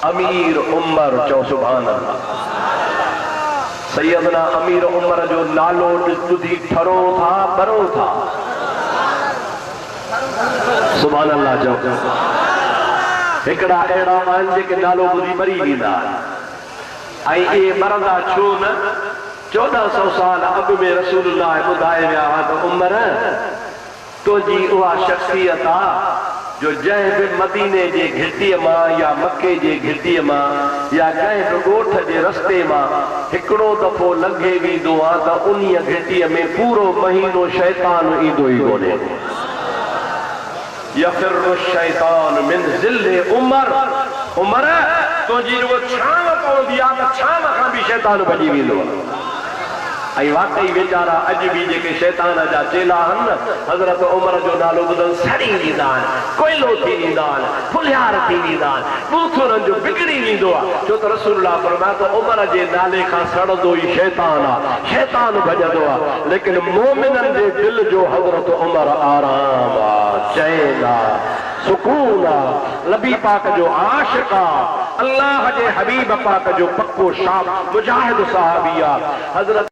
अमीर उमर चो सुभान अल्लाह। सैयदना अमीर उमर जो नालो ॿुधी ठरो था बरो था। सुभान अल्लाह चो। हिकड़ा अहिड़ा आहिनि जेके नालो ॿुधी मरी वेंदा ऐं इहे मरंदा छो न। 1400 साल अॻु में रसूलुल्लाह ॿुधाए विया हुआ त उमर तुंहिंजी उहा शख्सियत आहे जो जंहिं बि मदीने जे घिटीअ मां या मके जे घिटीअ मां या कंहिं बि ॻोठ जे रस्ते मां हिकिड़ो दफ़ो लंघे वेंदो आहे त उन्हीअ घिटीअ में पूरो महीनो शैतान ईंदो ई कोन्हे। यफिरु शैतान मिन ज़िल्ले उमर। उमर तुंहिंजी रुगो छांव पवंदी आहे त छांव खां बि शैतान भॼी वेंदो आहे। ऐं वाकई वीचारा अॼु बि जेके शैतान जा चेला आहिनि न, हज़रत उमर जो नालो ॿुधनि सड़ी वेंदा आहिनि, कोयलो थी वेंदा आहिनि, फुलियार थी वेंदा आहिनि, बूथुरनि जो बिगड़ी वेंदो आहे। छो त रसूलुल्लाह फरमाया त उमर जे नाले खां सड़ंदो ई शैतान आहे, शैतान भॼंदो आहे। लेकिन मोमिननि जे दिल जो हज़रत उमर आराम आहे, चैन आहे, सुकून आहे, नबी पाक जो आशिक़ आहे, अल्लाह जे हबीब पाक जो पक्को शाह मुजाहिद सहाबी आहे। हज़रत